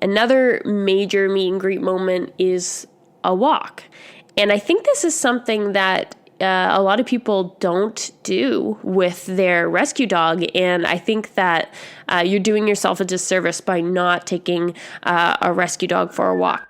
Another major meet and greet moment is a walk. And I think this is something that a lot of people don't do with their rescue dog. And I think that you're doing yourself a disservice by not taking a rescue dog for a walk.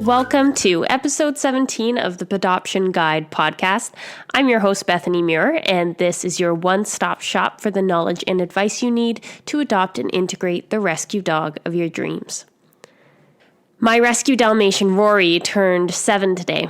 Welcome to episode 17 of the Pawdoption Guide podcast. I'm your host, Bethany Muir, and this is your one-stop shop for the knowledge and advice you need to adopt and integrate the rescue dog of your dreams. My rescue Dalmatian, Rory, turned 7 today.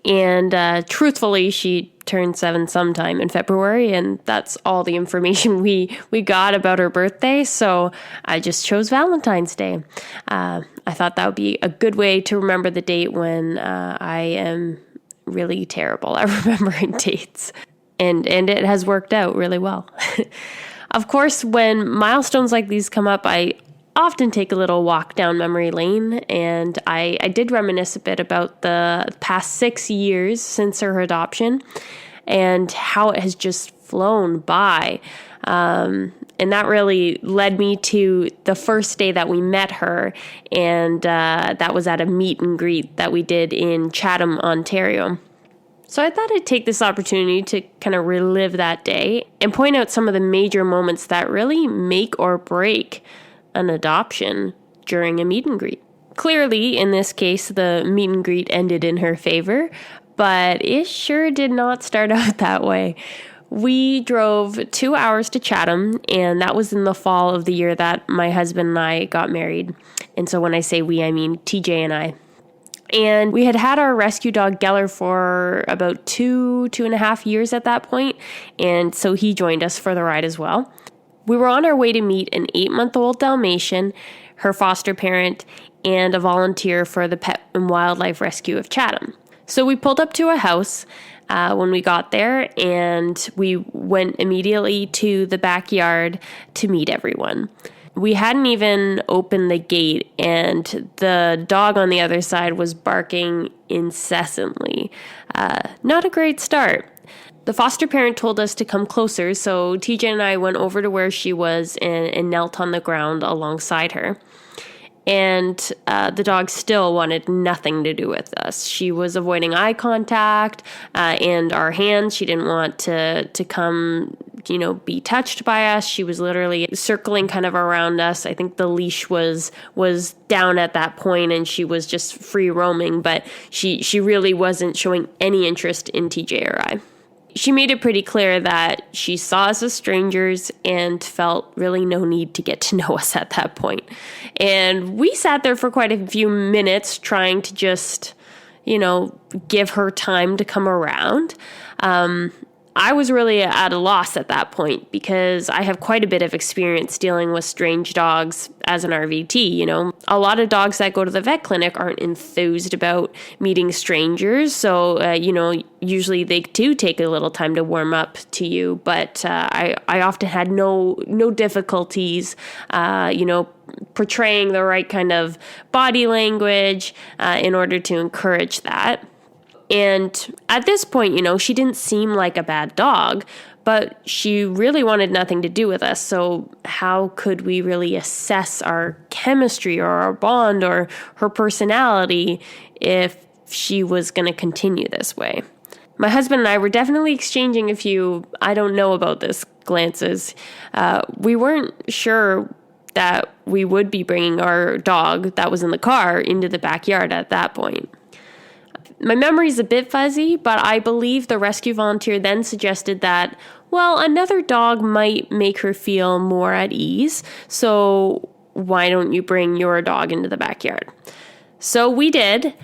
And truthfully, she turned 7 sometime in February, and that's all the information we got about her birthday, so I just chose Valentine's Day. I thought that would be a good way to remember the date when I am really terrible at remembering dates. And it has worked out really well. Of course, when milestones like these come up, I often take a little walk down memory lane, and I did reminisce a bit about the past 6 years since her adoption and how it has just flown by. And that really led me to the first day that we met her, and that was at a meet and greet that we did in Chatham, Ontario. So I thought I'd take this opportunity to kind of relive that day and point out some of the major moments that really make or break an adoption during a meet and greet. Clearly, in this case, the meet and greet ended in her favor, but it sure did not start out that way. We drove 2 hours to Chatham, and that was in the fall of the year that my husband and I got married. And so when I say we, I mean TJ and I. And we had our rescue dog Geller for about 2.5 years at that point, and so he joined us for the ride as well. We were on our way to meet an 8-month-old Dalmatian, her foster parent, and a volunteer for the Pet and Wildlife Rescue of Chatham. So we pulled up to a house when we got there, and we went immediately to the backyard to meet everyone. We hadn't even opened the gate, and the dog on the other side was barking incessantly. Not a great start. The foster parent told us to come closer, so TJ and I went over to where she was and knelt on the ground alongside her. And the dog still wanted nothing to do with us. She was avoiding eye contact and our hands. She didn't want to come, be touched by us. She was literally circling kind of around us. I think the leash was down at that point, and she was just free roaming, but she really wasn't showing any interest in TJ or I. She made it pretty clear that she saw us as strangers and felt really no need to get to know us at that point. And we sat there for quite a few minutes trying to just, give her time to come around. I was really at a loss at that point because I have quite a bit of experience dealing with strange dogs as an RVT. A lot of dogs that go to the vet clinic aren't enthused about meeting strangers. So, usually they do take a little time to warm up to you. But I often had no difficulties, portraying the right kind of body language in order to encourage that. And at this point, she didn't seem like a bad dog, but she really wanted nothing to do with us. So how could we really assess our chemistry or our bond or her personality if she was going to continue this way? My husband and I were definitely exchanging a few I don't know about this glances. We weren't sure that we would be bringing our dog that was in the car into the backyard at that point. My memory's a bit fuzzy, but I believe the rescue volunteer then suggested that, another dog might make her feel more at ease, so why don't you bring your dog into the backyard? So we did.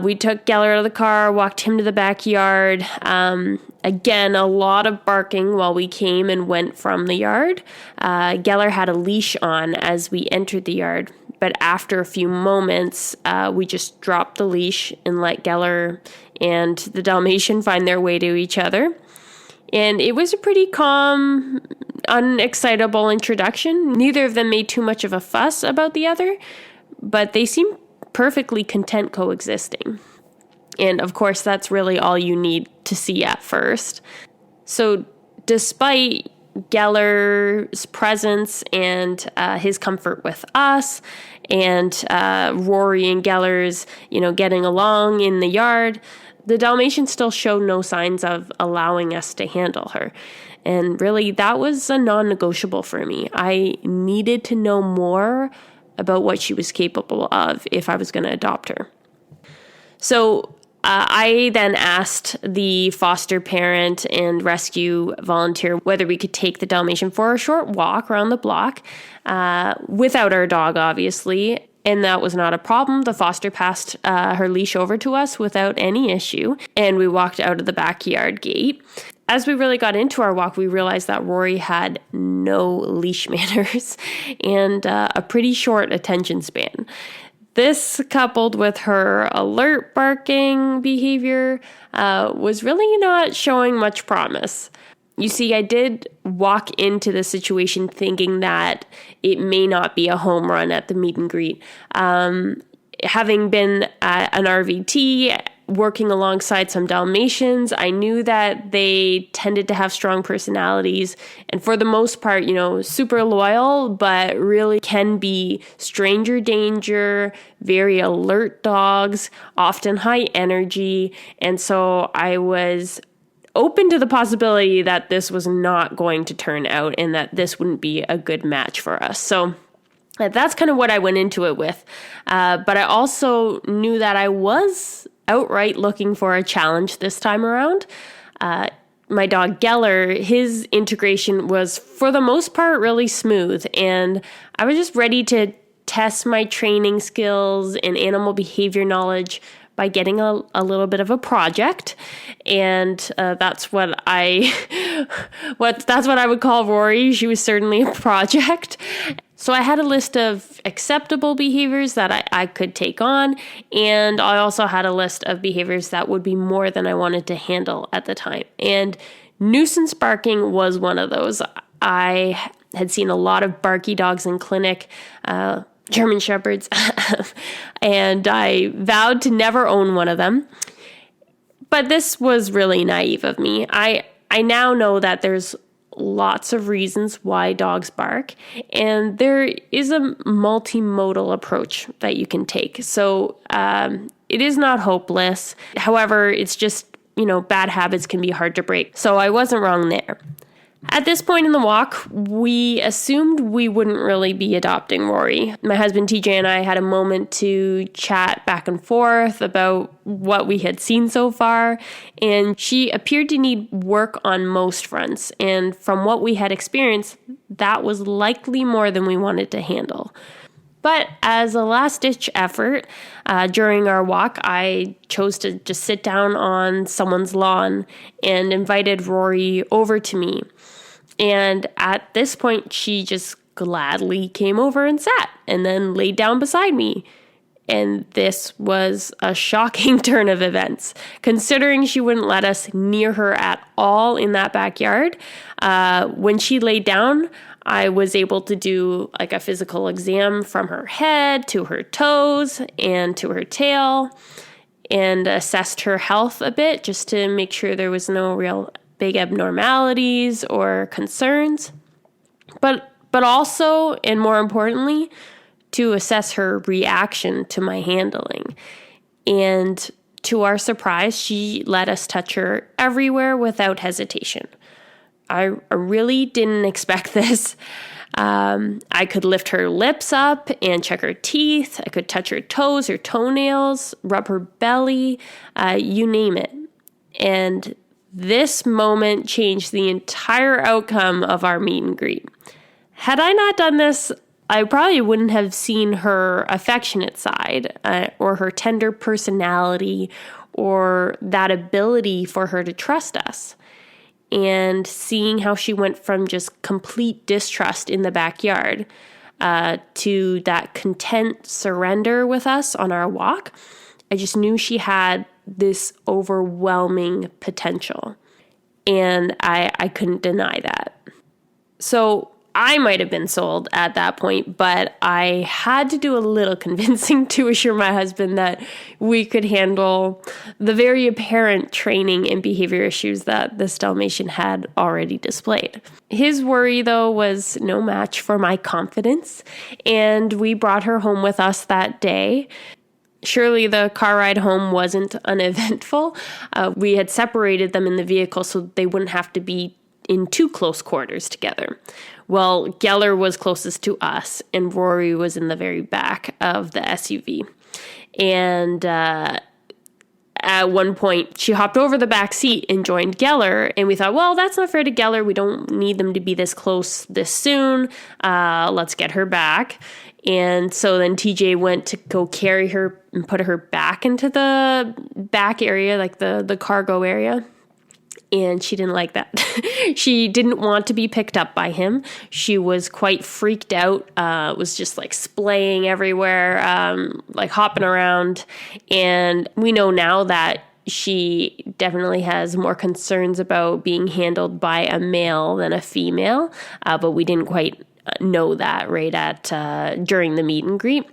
We took Geller out of the car, walked him to the backyard. Again, a lot of barking while we came and went from the yard. Geller had a leash on as we entered the yard. But after a few moments, we just dropped the leash and let Geller and the Dalmatian find their way to each other. And it was a pretty calm, unexcitable introduction. Neither of them made too much of a fuss about the other, but they seemed perfectly content coexisting. And of course, that's really all you need to see at first. So despite Geller's presence and his comfort with us, and Rory and Geller's, getting along in the yard, the Dalmatian still showed no signs of allowing us to handle her. And really, that was a non-negotiable for me. I needed to know more about what she was capable of if I was going to adopt her. So I then asked the foster parent and rescue volunteer whether we could take the Dalmatian for a short walk around the block without our dog, obviously. And that was not a problem. The foster passed her leash over to us without any issue, and we walked out of the backyard gate. As we really got into our walk, we realized that Rory had no leash manners and a pretty short attention span. This, coupled with her alert barking behavior, was really not showing much promise. You see, I did walk into the situation thinking that it may not be a home run at the meet and greet. Having been at an RVT, working alongside some Dalmatians, I knew that they tended to have strong personalities and for the most part, super loyal, but really can be stranger danger, very alert dogs, often high energy. And so I was open to the possibility that this was not going to turn out and that this wouldn't be a good match for us. So that's kind of what I went into it with. But I also knew that I was outright looking for a challenge this time around. My dog Geller, his integration was for the most part really smooth, and I was just ready to test my training skills and animal behavior knowledge by getting a little bit of a project. And that's what I would call Rory. She was certainly a project. So I had a list of acceptable behaviors that I could take on, and I also had a list of behaviors that would be more than I wanted to handle at the time. And nuisance barking was one of those. I had seen a lot of barky dogs in clinic, German Shepherds, and I vowed to never own one of them. But this was really naive of me. I now know that there's lots of reasons why dogs bark, and there is a multimodal approach that you can take. So it is not hopeless. However, it's just, bad habits can be hard to break. So I wasn't wrong there. At this point in the walk, we assumed we wouldn't really be adopting Rory. My husband TJ and I had a moment to chat back and forth about what we had seen so far, and she appeared to need work on most fronts. And from what we had experienced, that was likely more than we wanted to handle. But as a last-ditch effort, during our walk, I chose to just sit down on someone's lawn and invited Rory over to me. And at this point, she just gladly came over and sat and then laid down beside me. And this was a shocking turn of events, considering she wouldn't let us near her at all in that backyard. When she laid down, I was able to do like a physical exam from her head to her toes and to her tail, and assessed her health a bit just to make sure there was no real big abnormalities or concerns. But also, and more importantly, to assess her reaction to my handling. And to our surprise, she let us touch her everywhere without hesitation. I really didn't expect this. I could lift her lips up and check her teeth. I could touch her toes, her toenails, rub her belly, you name it. And this moment changed the entire outcome of our meet and greet. Had I not done this, I probably wouldn't have seen her affectionate side or her tender personality or that ability for her to trust us. And seeing how she went from just complete distrust in the backyard to that content surrender with us on our walk, I just knew she had this overwhelming potential. And I couldn't deny that. So I might have been sold at that point, but I had to do a little convincing to assure my husband that we could handle the very apparent training and behavior issues that this Dalmatian had already displayed. His worry, though, was no match for my confidence, and we brought her home with us that day. Surely the car ride home wasn't uneventful. We had separated them in the vehicle so they wouldn't have to be in too close quarters together. Well, Geller was closest to us, and Rory was in the very back of the SUV. And at one point, she hopped over the back seat and joined Geller, and we thought, well, that's not fair to Geller. We don't need them to be this close this soon. Let's get her back. And so then TJ went to go carry her and put her back into the back area, like the cargo area. And she didn't like that. She didn't want to be picked up by him. She was quite freaked out, was just like splaying everywhere, like hopping around. And we know now that she definitely has more concerns about being handled by a male than a female, but we didn't quite know that right at during the meet and greet.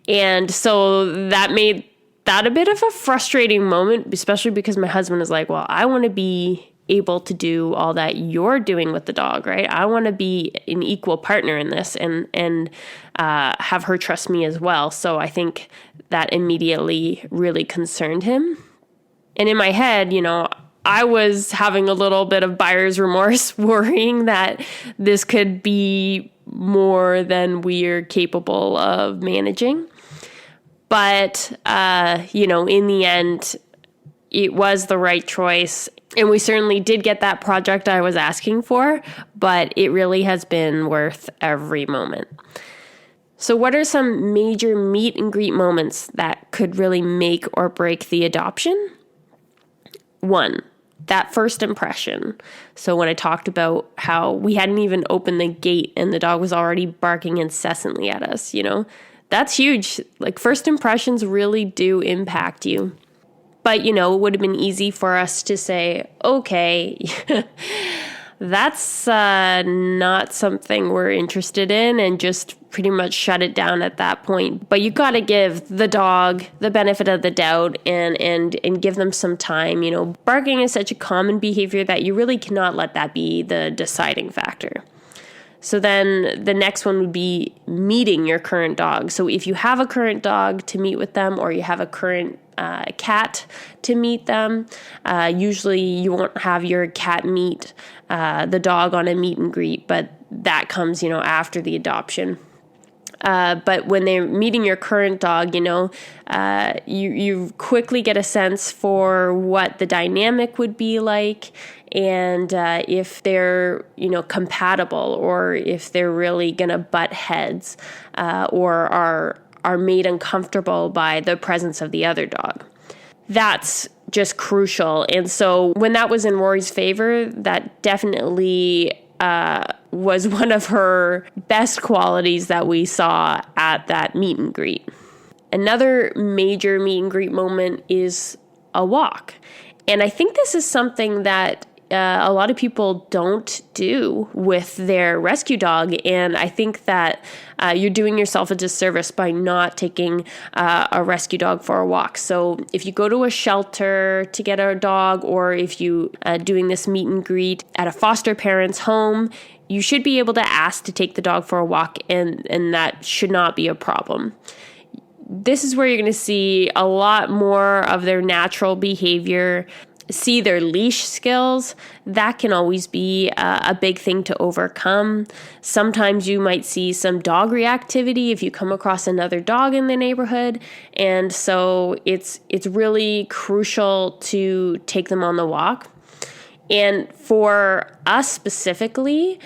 And so that made that a bit of a frustrating moment, especially because my husband is like, well, I want to be able to do all that you're doing with the dog, right? I want to be an equal partner in this and have her trust me as well. So I think that immediately really concerned him. And in my head, I was having a little bit of buyer's remorse, worrying that this could be more than we're capable of managing. But, in the end, it was the right choice. And we certainly did get that project I was asking for, but it really has been worth every moment. So what are some major meet and greet moments that could really make or break the adoption? 1, that first impression. So when I talked about how we hadn't even opened the gate and the dog was already barking incessantly at us, that's huge. Like, first impressions really do impact you. But, it would have been easy for us to say, okay, that's not something we're interested in, and just pretty much shut it down at that point. But you got to give the dog the benefit of the doubt and give them some time. Barking is such a common behavior that you really cannot let that be the deciding factor. So then the next one would be meeting your current dog. So if you have a current dog, to meet with them, or you have a current cat to meet them, usually you won't have your cat meet the dog on a meet and greet, but that comes, after the adoption. But when they're meeting your current dog, you quickly get a sense for what the dynamic would be like, and if they're, compatible, or if they're really going to butt heads, or are made uncomfortable by the presence of the other dog. That's just crucial. And so when that was in Rory's favor, that definitely was one of her best qualities that we saw at that meet and greet. Another major meet and greet moment is a walk. And I think this is something that a lot of people don't do with their rescue dog. And I think that you're doing yourself a disservice by not taking a rescue dog for a walk. So if you go to a shelter to get a dog, or if you doing this meet and greet at a foster parent's home, you should be able to ask to take the dog for a walk, and that should not be a problem. This is where you're going to see a lot more of their natural behavior, see their leash skills. That can always be a big thing to overcome. Sometimes you might see some dog reactivity if you come across another dog in the neighborhood. And so it's really crucial to take them on the walk. And for us specifically,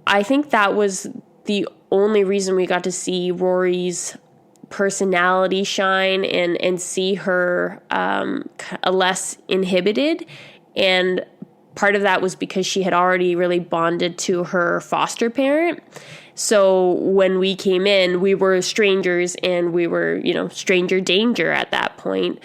I think that was the only reason we got to see Rory's personality shine and see her less inhibited. And part of that was because she had already really bonded to her foster parent. So when we came in, we were strangers, and we were, stranger danger at that point.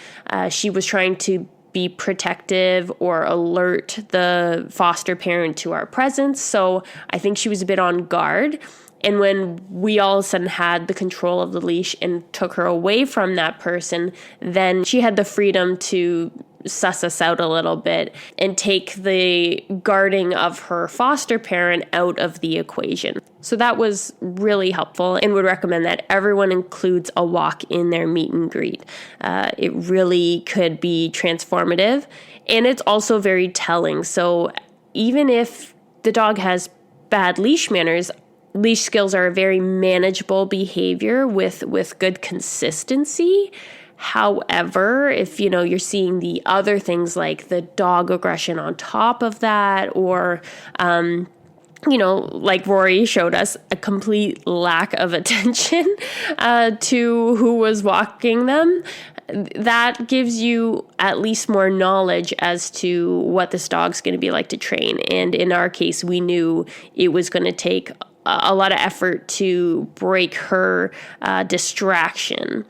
She was trying to be protective or alert the foster parent to our presence. So I think she was a bit on guard. And when we all of a sudden had the control of the leash and took her away from that person, then she had the freedom to suss us out a little bit and take the guarding of her foster parent out of the equation. So that was really helpful, and would recommend that everyone includes a walk in their meet and greet. It really could be transformative, and it's also very telling. So even if the dog has bad leash manners, leash skills are a very manageable behavior with good consistency. However, if you're seeing the other things like the dog aggression on top of that, or like Rory showed us, a complete lack of attention to who was walking them, that gives you at least more knowledge as to what this dog's going to be like to train. And in our case, we knew it was going to take a lot of effort to break her distraction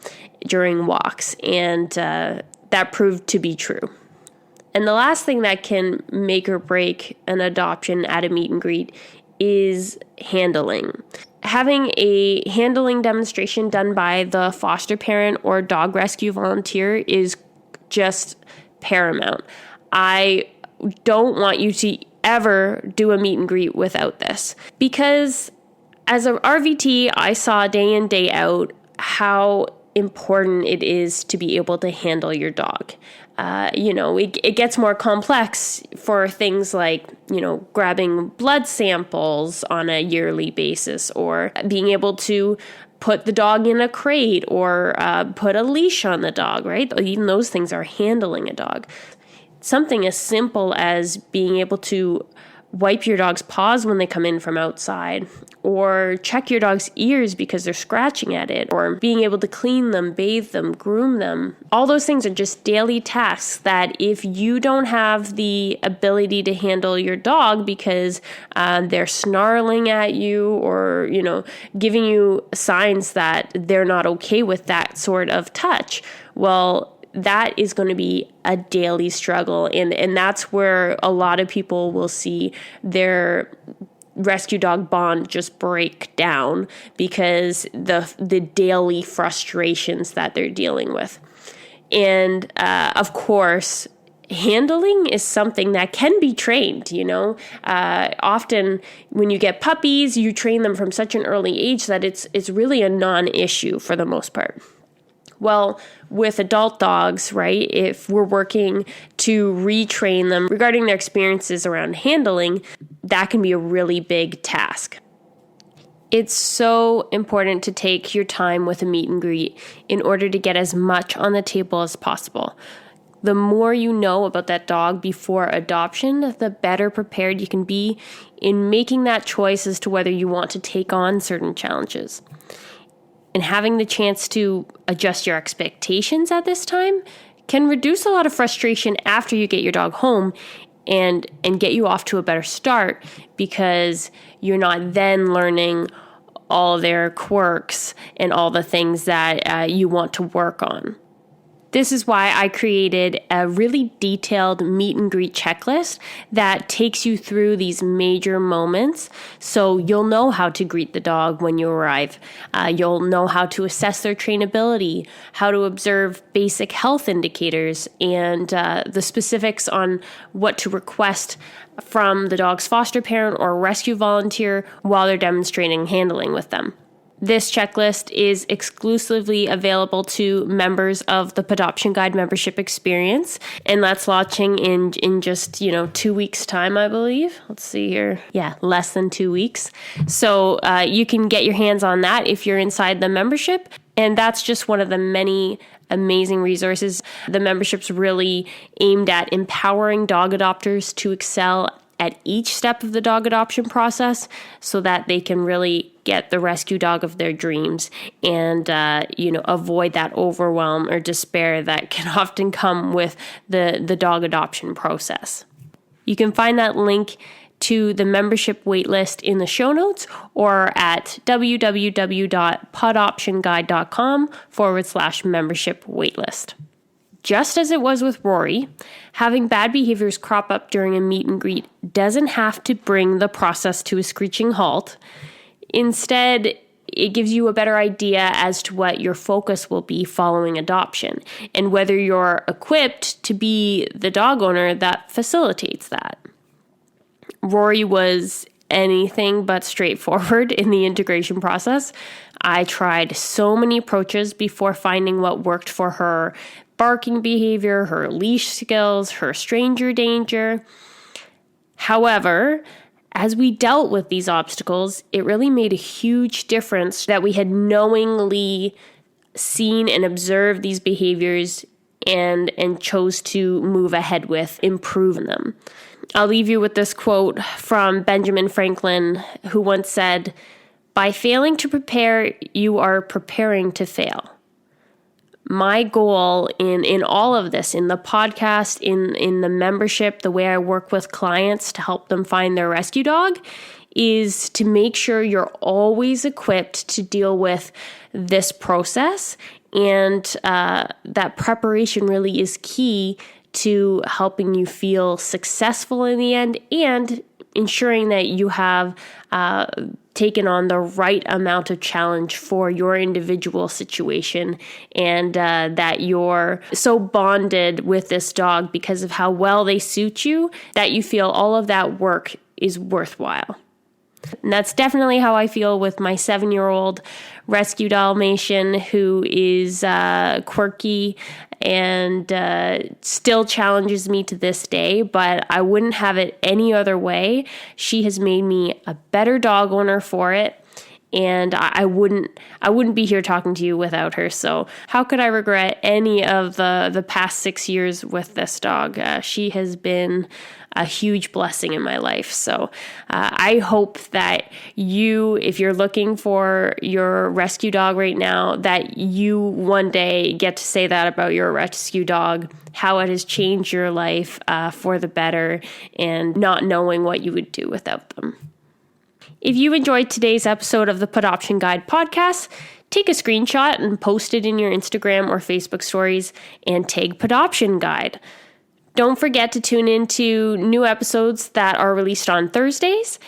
during walks, and that proved to be true. And the last thing that can make or break an adoption at a meet and greet is handling. Having a handling demonstration done by the foster parent or dog rescue volunteer is just paramount. I don't want you to ever do a meet and greet without this, because as a RVT, I saw day in, day out how important it is to be able to handle your dog. It gets more complex for things like, grabbing blood samples on a yearly basis, or being able to put the dog in a crate, or put a leash on the dog, right? Even those things are handling a dog. Something as simple as being able to wipe your dog's paws when they come in from outside, or check your dog's ears because they're scratching at it, or being able to clean them, bathe them, groom them. All those things are just daily tasks that if you don't have the ability to handle your dog because they're snarling at you, or, giving you signs that they're not okay with that sort of touch, well, that is going to be a daily struggle. And that's where a lot of people will see their rescue dog bond just break down, because the daily frustrations that they're dealing with. And of course, handling is something that can be trained, often when you get puppies, you train them from such an early age that it's really a non-issue for the most part. Well, with adult dogs, right, if we're working to retrain them regarding their experiences around handling, that can be a really big task. It's so important to take your time with a meet and greet in order to get as much on the table as possible. The more you know about that dog before adoption, the better prepared you can be in making that choice as to whether you want to take on certain challenges. And having the chance to adjust your expectations at this time can reduce a lot of frustration after you get your dog home, and get you off to a better start, because you're not then learning all their quirks and all the things that you want to work on. This is why I created a really detailed meet and greet checklist that takes you through these major moments, so you'll know how to greet the dog when you arrive. You'll know how to assess their trainability, how to observe basic health indicators, and the specifics on what to request from the dog's foster parent or rescue volunteer while they're demonstrating handling with them. This checklist is exclusively available to members of the Pawdoption Guide membership experience, and that's launching in just 2 weeks' time, I believe. Let's see here. Yeah, less than 2 weeks. So you can get your hands on that if you're inside the membership, and that's just one of the many amazing resources. The membership's really aimed at empowering dog adopters to excel at each step of the dog adoption process, so that they can really get the rescue dog of their dreams and, avoid that overwhelm or despair that can often come with the dog adoption process. You can find that link to the membership waitlist in the show notes, or at www.pawdoptionguide.com/membership waitlist. Just as it was with Rory, having bad behaviors crop up during a meet and greet doesn't have to bring the process to a screeching halt. Instead, it gives you a better idea as to what your focus will be following adoption and whether you're equipped to be the dog owner that facilitates that. Rory was anything but straightforward in the integration process. I tried so many approaches before finding what worked for her barking behavior, her leash skills, her stranger danger. However, as we dealt with these obstacles, it really made a huge difference that we had knowingly seen and observed these behaviors and chose to move ahead with improving them. I'll leave you with this quote from Benjamin Franklin, who once said, "By failing to prepare, you are preparing to fail." My goal in all of this, in the podcast, in the membership, the way I work with clients to help them find their rescue dog, is to make sure you're always equipped to deal with this process. And that preparation really is key to helping you feel successful in the end and ensuring that you have taken on the right amount of challenge for your individual situation and that you're so bonded with this dog because of how well they suit you that you feel all of that work is worthwhile. And that's definitely how I feel with my 7-year-old rescue dalmatian, who is quirky and still challenges me to this day, but I wouldn't have it any other way. She has made me a better dog owner for it, and I wouldn't be here talking to you without her. So how could I regret any of the past 6 years with this dog? She has been a huge blessing in my life. So I hope that you, if you're looking for your rescue dog right now, that you one day get to say that about your rescue dog, how it has changed your life for the better and not knowing what you would do without them. If you enjoyed today's episode of the Pawdoption Guide podcast, take a screenshot and post it in your Instagram or Facebook stories and tag Pawdoption Guide. Don't forget to tune into new episodes that are released on Thursdays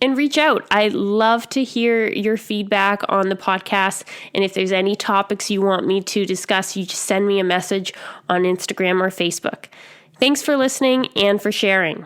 and reach out. I love to hear your feedback on the podcast. And if there's any topics you want me to discuss, you just send me a message on Instagram or Facebook. Thanks for listening and for sharing.